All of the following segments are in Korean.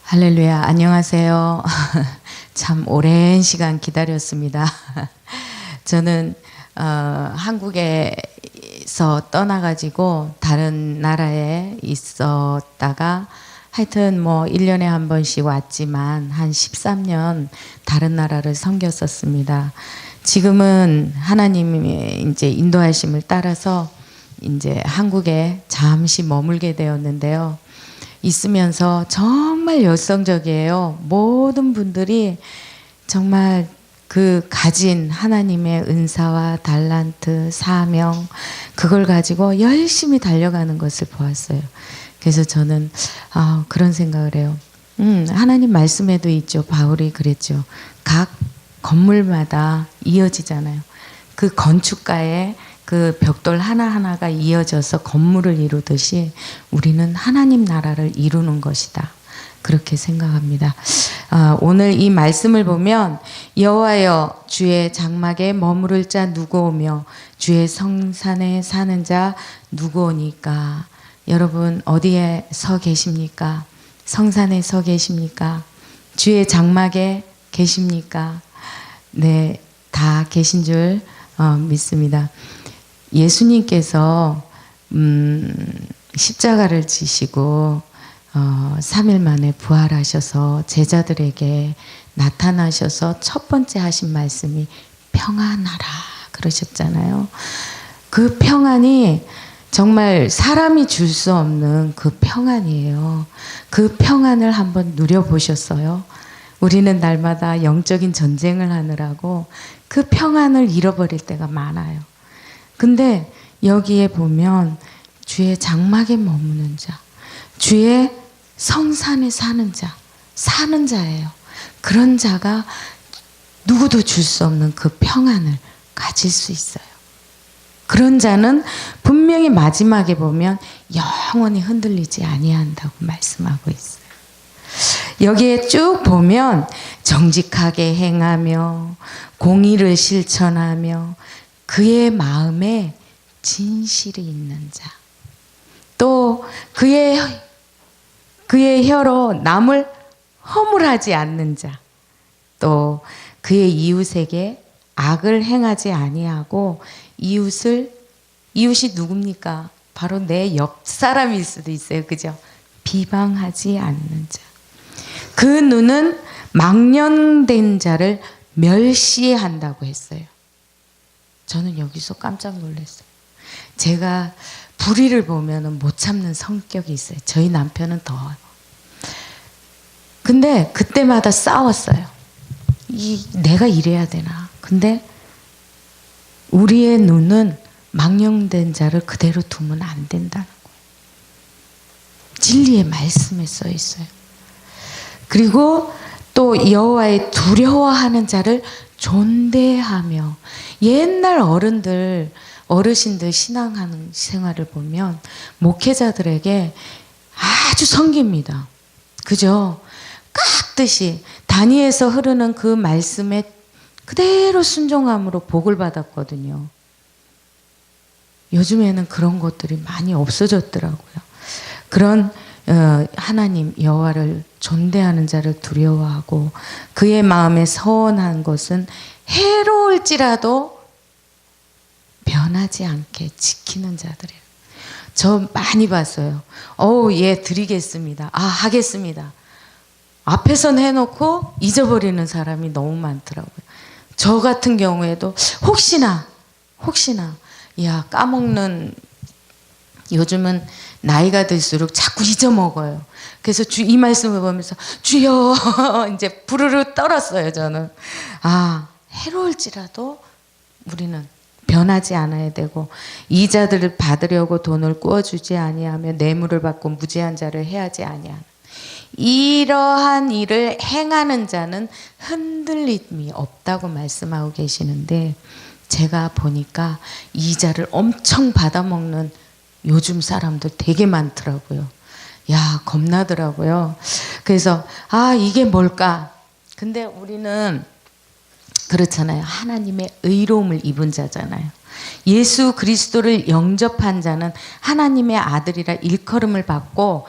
할렐루야, 안녕하세요. 참 오랜 시간 기다렸습니다. 저는 한국에서 떠나가지고 다른 나라에 있었다가 하여튼 뭐 1년에 한 번씩 왔지만 한 13년 다른 나라를 섬겼었습니다. 지금은 하나님의 이제 인도하심을 따라서 이제 한국에 잠시 머물게 되었는데요. 있으면서 정말 열성적이에요. 모든 분들이 정말 그 가진 하나님의 은사와 달란트, 사명, 그걸 가지고 열심히 달려가는 것을 보았어요. 그래서 저는 그런 생각을 해요. 하나님 말씀에도 있죠. 바울이 그랬죠. 각 건물마다 이어지잖아요. 그 건축가의 그 벽돌 하나하나가 이어져서 건물을 이루듯이 우리는 하나님 나라를 이루는 것이다. 그렇게 생각합니다. 오늘 이 말씀을 보면 여호와여 주의 장막에 머무를 자 누구오며 주의 성산에 사는 자 누구오니까. 여러분 어디에 서 계십니까? 성산에 서 계십니까? 주의 장막에 계십니까? 네, 다 계신 줄 믿습니다. 예수님께서 십자가를 지시고 3일 만에 부활하셔서 제자들에게 나타나셔서 첫 번째 하신 말씀이 평안하라 그러셨잖아요. 그 평안이 정말 사람이 줄 수 없는 그 평안이에요. 그 평안을 한번 누려보셨어요? 우리는 날마다 영적인 전쟁을 하느라고 그 평안을 잃어버릴 때가 많아요. 근데 여기에 보면 주의 장막에 머무는 자, 주의 성산에 사는 자예요. 그런 자가 누구도 줄 수 없는 그 평안을 가질 수 있어요. 그런 자는 분명히 마지막에 보면 영원히 흔들리지 아니한다고 말씀하고 있어요. 여기에 쭉 보면 정직하게 행하며 공의를 실천하며 그의 마음에 진실이 있는 자, 또 그의 혀로 남을 허물하지 않는 자, 또 그의 이웃에게 악을 행하지 아니하고 이웃이 누굽니까? 바로 내 옆 사람일 수도 있어요. 그죠? 비방하지 않는 자. 그 눈은 망령된 자를 멸시한다고 했어요. 저는 여기서 깜짝 놀랐어요. 제가 불의를 보면 못 참는 성격이 있어요. 저희 남편은 더워요. 근데 그때마다 싸웠어요. 내가 이래야 되나. 근데 우리의 눈은 망령된 자를 그대로 두면 안 된다는 거예요. 진리의 말씀에 써 있어요. 그리고 또 여호와의 두려워하는 자를 존대하며, 옛날 어르신들 신앙하는 생활을 보면 목회자들에게 아주 섬깁니다. 그죠? 깍듯이 다니엘서 흐르는 그 말씀에 그대로 순종함으로 복을 받았거든요. 요즘에는 그런 것들이 많이 없어졌더라고요. 그런 하나님 여호와를 존대하는 자를 두려워하고 그의 마음에 서원한 것은 해로울지라도 변하지 않게 지키는 자들이에요. 저 많이 봤어요. 예, 드리겠습니다. 하겠습니다. 앞에선 해놓고 잊어버리는 사람이 너무 많더라고요. 저 같은 경우에도 혹시나 까먹는, 요즘은 나이가 들수록 자꾸 잊어먹어요. 그래서 이 말씀을 보면서 주여 이제 부르르 떨었어요. 저는 해로울지라도 우리는 변하지 않아야 되고, 이자들을 받으려고 돈을 꾸어주지 아니하며 뇌물을 받고 무죄한 자를 해하지 아니하는 이러한 일을 행하는 자는 흔들림이 없다고 말씀하고 계시는데, 제가 보니까 이자를 엄청 받아먹는 요즘 사람들 되게 많더라고요. 겁나더라고요. 그래서 이게 뭘까? 근데 우리는 그렇잖아요. 하나님의 의로움을 입은 자잖아요. 예수 그리스도를 영접한 자는 하나님의 아들이라 일컬음을 받고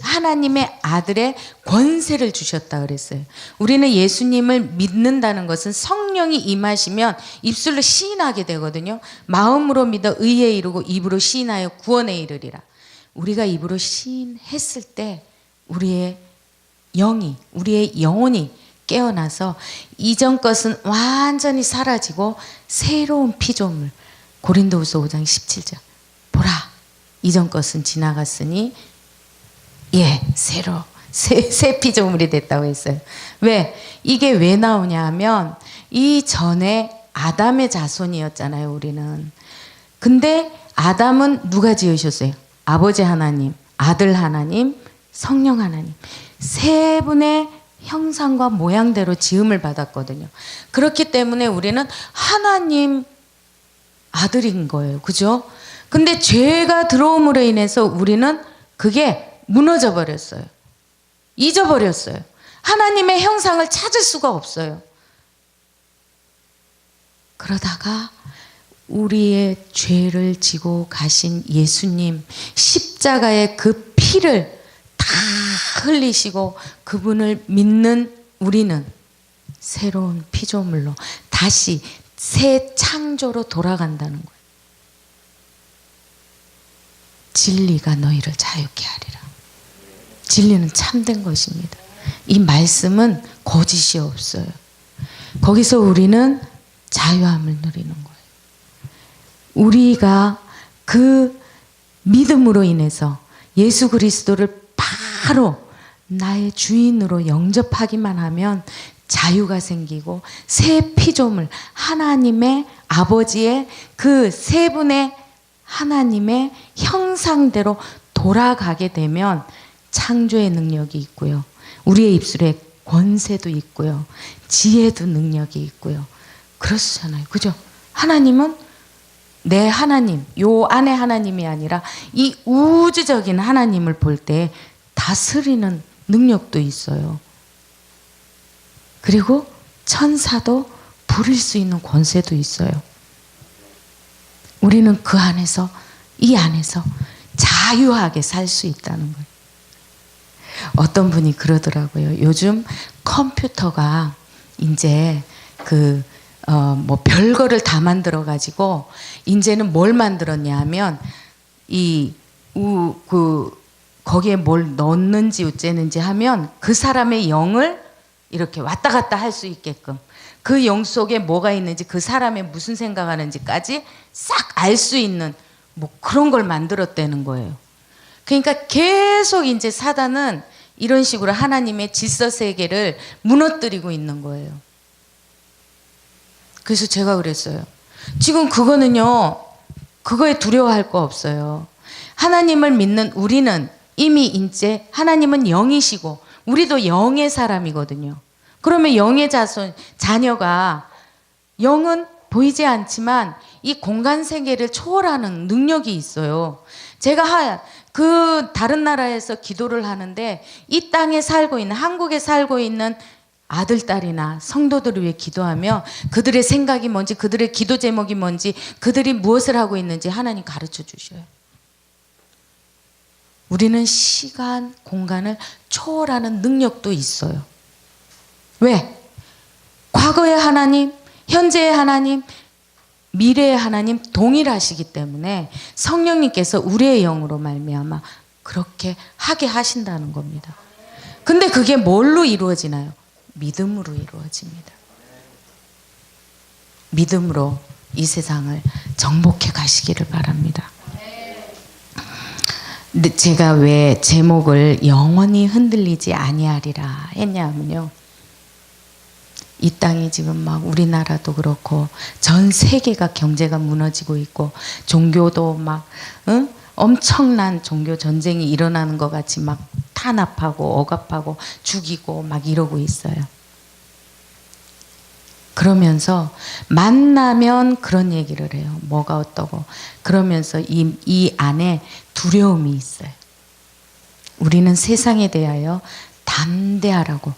하나님의 아들의 권세를 주셨다 그랬어요. 우리는 예수님을 믿는다는 것은 성령이 임하시면 입술로 시인하게 되거든요. 마음으로 믿어 의에 이르고 입으로 시인하여 구원에 이르리라. 우리가 입으로 시인했을 때 우리의 우리의 영혼이 깨어나서 이전 것은 완전히 사라지고 새로운 피조물. 고린도후서 5장 17절. 보라, 이전 것은 지나갔으니 새 피조물이 됐다고 했어요. 왜? 이게 왜 나오냐 하면 이전에 아담의 자손이었잖아요, 우리는. 근데 아담은 누가 지으셨어요? 아버지 하나님, 아들 하나님, 성령 하나님. 세 분의 형상과 모양대로 지음을 받았거든요. 그렇기 때문에 우리는 하나님 아들인 거예요. 그죠? 근데 죄가 들어옴으로 인해서 우리는 그게 무너져 버렸어요. 잊어버렸어요. 하나님의 형상을 찾을 수가 없어요. 그러다가 우리의 죄를 지고 가신 예수님, 십자가의 그 피를 다 흘리시고 그분을 믿는 우리는 새로운 피조물로 다시 새 창조로 돌아간다는 거예요. 진리가 너희를 자유케 하리라. 진리는 참된 것입니다. 이 말씀은 거짓이 없어요. 거기서 우리는 자유함을 누리는 거예요. 우리가 그 믿음으로 인해서 예수 그리스도를 바로 나의 주인으로 영접하기만 하면 자유가 생기고 새 피조물, 하나님의 아버지의 그 세 분의 하나님의 형상대로 돌아가게 되면 창조의 능력이 있고요. 우리의 입술에 권세도 있고요. 지혜도 능력이 있고요. 그렇잖아요. 그죠? 하나님은 내 하나님, 요 안에 하나님이 아니라 이 우주적인 하나님을 볼 때 다스리는 능력도 있어요. 그리고 천사도 부릴 수 있는 권세도 있어요. 우리는 그 안에서, 이 안에서 자유하게 살 수 있다는 거예요. 어떤 분이 그러더라고요. 요즘 컴퓨터가 이제 뭐 별거를 다 만들어 가지고 이제는 뭘 만들었냐 하면 거기에 뭘 넣는지 어째는지 하면 그 사람의 영을 이렇게 왔다 갔다 할 수 있게끔 그 영 속에 뭐가 있는지 그 사람의 무슨 생각하는지까지 싹 알 수 있는 뭐 그런 걸 만들었다는 거예요. 그러니까 계속 이제 사단은 이런 식으로 하나님의 질서 세계를 무너뜨리고 있는 거예요. 그래서 제가 그랬어요. 지금 그거는요, 그거에 두려워할 거 없어요. 하나님을 믿는 우리는 이미 이제 하나님은 영이시고 우리도 영의 사람이거든요. 그러면 영의 자녀가 영은 보이지 않지만 이 공간 세계를 초월하는 능력이 있어요. 제가 다른 나라에서 기도를 하는데 이 땅에 살고 있는, 한국에 살고 있는 아들, 딸이나 성도들을 위해 기도하며 그들의 생각이 뭔지, 그들의 기도 제목이 뭔지, 그들이 무엇을 하고 있는지 하나님 가르쳐 주셔요. 우리는 시간, 공간을 초월하는 능력도 있어요. 왜? 과거의 하나님, 현재의 하나님, 미래의 하나님 동일하시기 때문에 성령님께서 우리의 영으로 말미암아 그렇게 하게 하신다는 겁니다. 근데 그게 뭘로 이루어지나요? 믿음으로 이루어집니다. 믿음으로 이 세상을 정복해 가시기를 바랍니다. 근데 제가 왜 제목을 영원히 흔들리지 아니하리라 했냐면요. 이 땅이 지금 막 우리나라도 그렇고 전 세계가 경제가 무너지고 있고 종교도 막 엄청난 종교 전쟁이 일어나는 것 같이 막 탄압하고 억압하고 죽이고 막 이러고 있어요. 그러면서 만나면 그런 얘기를 해요. 뭐가 어떠고. 그러면서 이 안에 두려움이 있어요. 우리는 세상에 대하여 담대하라고.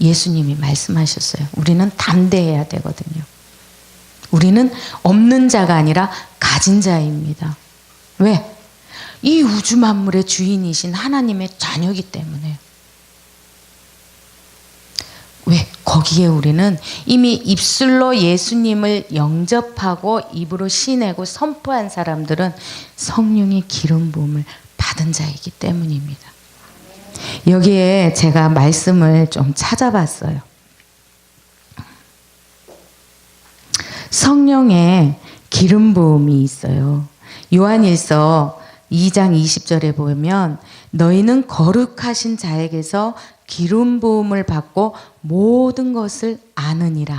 예수님이 말씀하셨어요. 우리는 담대해야 되거든요. 우리는 없는 자가 아니라 가진 자입니다. 왜? 이 우주 만물의 주인이신 하나님의 자녀이기 때문에. 왜? 거기에 우리는 이미 입술로 예수님을 영접하고 입으로 시내고 선포한 사람들은 성령의 기름 부음을 받은 자이기 때문입니다. 여기에 제가 말씀을 좀 찾아봤어요. 성령의 기름 부음이 있어요. 요한일서 2장 20절에 보면 너희는 거룩하신 자에게서 기름 부음을 받고 모든 것을 아느니라.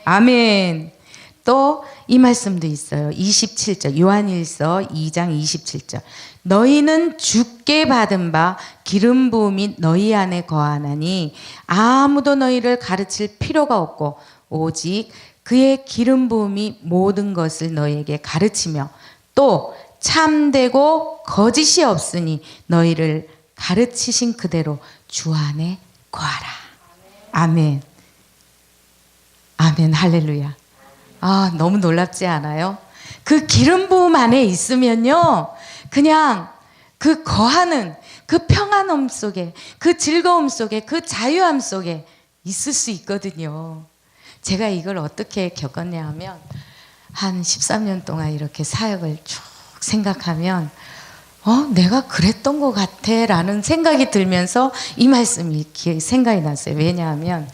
아멘. 또 이 말씀도 있어요. 27절 요한일서 2장 27절 너희는 주께 받은 바 기름 부음이 너희 안에 거하나니 아무도 너희를 가르칠 필요가 없고 오직 그의 기름 부음이 모든 것을 너희에게 가르치며 또 참되고 거짓이 없으니 너희를 가르치신 그대로 주 안에 거하라. 아멘. 아멘. 할렐루야. 아, 너무 놀랍지 않아요? 그 기름 부음 안에 있으면요, 그냥 그 거하는 그 평안함 속에, 그 즐거움 속에, 그 자유함 속에 있을 수 있거든요. 제가 이걸 어떻게 겪었냐 하면 한 13년 동안 이렇게 사역을 쭉 생각하면 내가 그랬던 것 같아 라는 생각이 들면서 이 말씀이 생각이 났어요. 왜냐하면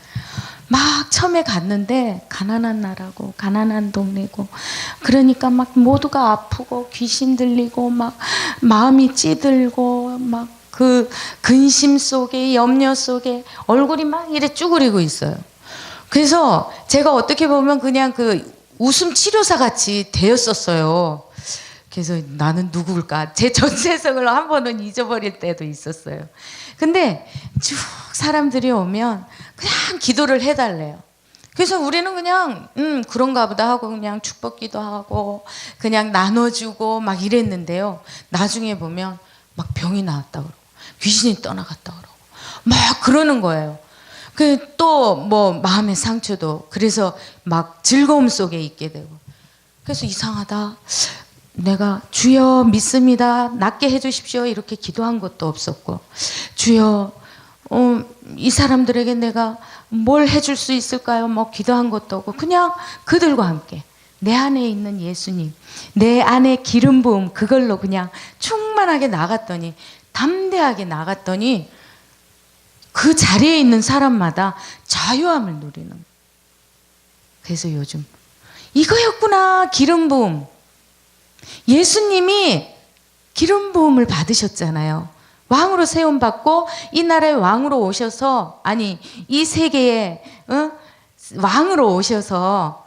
막 처음에 갔는데 가난한 나라고 가난한 동네고 그러니까 막 모두가 아프고 귀신 들리고 막 마음이 찌들고 막 그 근심 속에 염려 속에 얼굴이 막 이래 쭈그리고 있어요. 그래서 제가 어떻게 보면 그냥 그 웃음 치료사 같이 되었었어요. 그래서 나는 누구일까? 제 전세석을 한 번은 잊어버릴 때도 있었어요. 근데 쭉 사람들이 오면 그냥 기도를 해달래요. 그래서 우리는 그냥 그런가 보다 하고 그냥 축복 기도하고 그냥 나눠주고 막 이랬는데요. 나중에 보면 막 병이 나왔다 그러고 귀신이 떠나갔다 그러고 막 그러는 거예요. 그 또 뭐 마음의 상처도 그래서 막 즐거움 속에 있게 되고 그래서 이상하다. 내가 주여 믿습니다. 낫게 해주십시오. 이렇게 기도한 것도 없었고 주여 이 사람들에게 내가 뭘 해줄 수 있을까요? 뭐 기도한 것도 없고 그냥 그들과 함께 내 안에 있는 예수님 내 안에 기름 부음 그걸로 그냥 충만하게 나갔더니 담대하게 나갔더니 그 자리에 있는 사람마다 자유함을 누리는 거예요. 그래서 요즘 이거였구나 기름 부음. 예수님이 기름 부음을 받으셨잖아요. 왕으로 세움받고 이 나라의 왕으로 오셔서 아니 이 세계의 왕으로 오셔서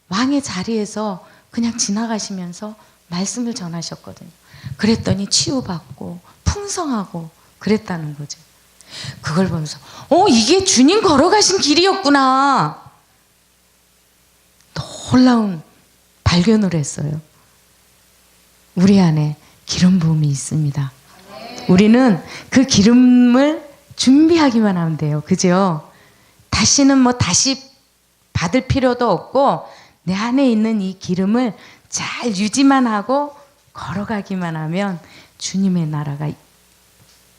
왕의 자리에서 그냥 지나가시면서 말씀을 전하셨거든요. 그랬더니 치유받고 풍성하고 그랬다는 거죠. 그걸 보면서 이게 주님 걸어가신 길이었구나. 놀라운 발견을 했어요. 우리 안에 기름 부음이 있습니다. 우리는 그 기름을 준비하기만 하면 돼요. 그죠? 다시는 뭐 다시 받을 필요도 없고 내 안에 있는 이 기름을 잘 유지만 하고 걸어가기만 하면 주님의 나라가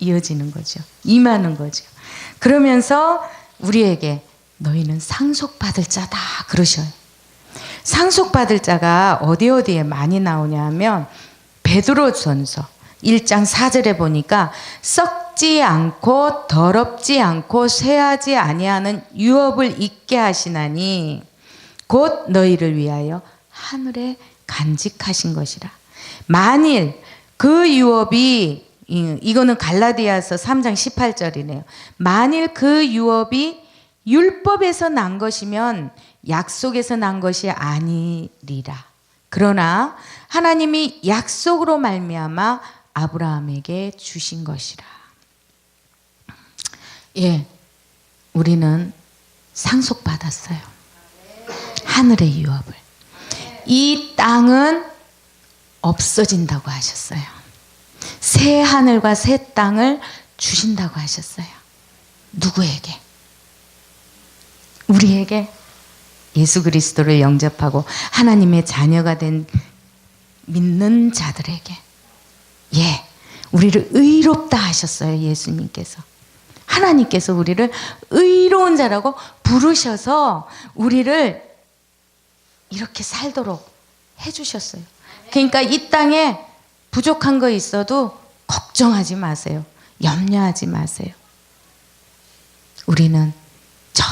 이어지는 거죠. 임하는 거죠. 그러면서 우리에게 너희는 상속받을 자다 그러셔요. 상속받을 자가 어디에 많이 나오냐 하면 베드로전서 1장 4절에 보니까 썩지 않고 더럽지 않고 쇠하지 아니하는 유업을 있게 하시나니 곧 너희를 위하여 하늘에 간직하신 것이라. 만일 그 유업이 이거는 갈라디아서 3장 18절이네요. 만일 그 유업이 율법에서 난 것이면 약속에서 난 것이 아니리라. 그러나 하나님이 약속으로 말미암아 아브라함에게 주신 것이라. 예, 우리는 상속받았어요. 하늘의 유업을. 이 땅은 없어진다고 하셨어요. 새 하늘과 새 땅을 주신다고 하셨어요. 누구에게? 우리에게 예수 그리스도를 영접하고 하나님의 자녀가 된 믿는 자들에게 우리를 의롭다 하셨어요. 예수님께서. 하나님께서 우리를 의로운 자라고 부르셔서 우리를 이렇게 살도록 해주셨어요. 그러니까 이 땅에 부족한 거 있어도 걱정하지 마세요. 염려하지 마세요. 우리는 저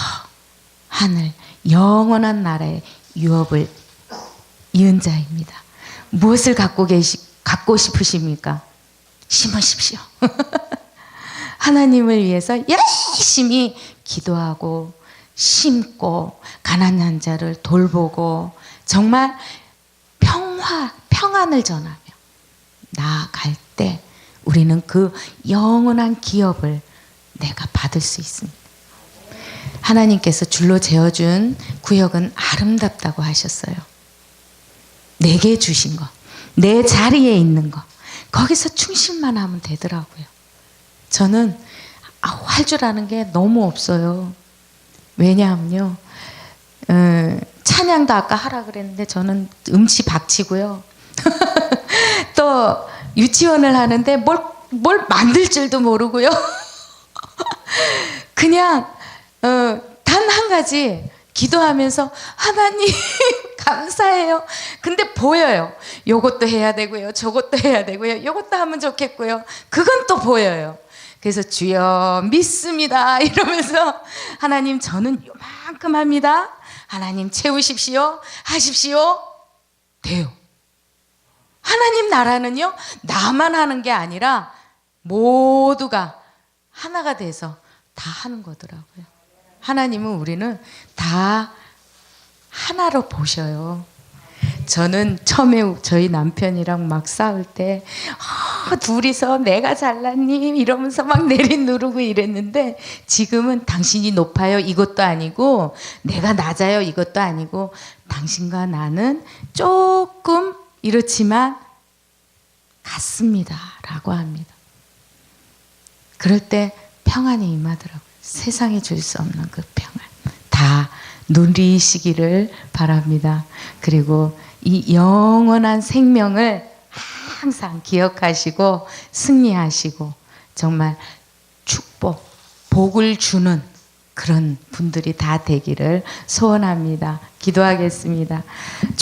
하늘 영원한 나라의 유업을 이은 자입니다. 무엇을 갖고 싶으십니까? 심으십시오. 하나님을 위해서 열심히 기도하고 심고 가난한 자를 돌보고 정말 평안을 전하며 나아갈 때 우리는 그 영원한 기업을 내가 받을 수 있습니다. 하나님께서 줄로 재어준 구역은 아름답다고 하셨어요. 내게 주신 것, 내 자리에 있는 것, 거기서 충실만 하면 되더라고요. 저는 할 줄 아는 게 너무 없어요. 왜냐하면요, 찬양도 아까 하라 그랬는데 저는 음치 박치고요. 또 유치원을 하는데 뭘 만들 줄도 모르고요. 그냥 단 한 가지 기도하면서 하나님 감사해요. 근데 보여요. 요것도 해야 되고요. 저것도 해야 되고요. 요것도 하면 좋겠고요. 그건 또 보여요. 그래서 주여 믿습니다 이러면서 하나님 저는 요만큼 합니다. 하나님 채우십시오. 하십시오. 돼요. 하나님 나라는요, 나만 하는 게 아니라 모두가 하나가 돼서 다 하는 거더라고요. 하나님은 우리는 다 하나로 보셔요. 저는 처음에 저희 남편이랑 막 싸울 때 둘이서 내가 잘났니 이러면서 막 내리누르고 이랬는데 지금은 당신이 높아요 이것도 아니고 내가 낮아요 이것도 아니고 당신과 나는 조금 이렇지만 같습니다 라고 합니다. 그럴 때 평안이 임하더라고요. 세상에 줄 수 없는 그 평안 다 누리시기를 바랍니다. 그리고 이 영원한 생명을 항상 기억하시고 승리하시고 정말 축복, 복을 주는 그런 분들이 다 되기를 소원합니다. 기도하겠습니다.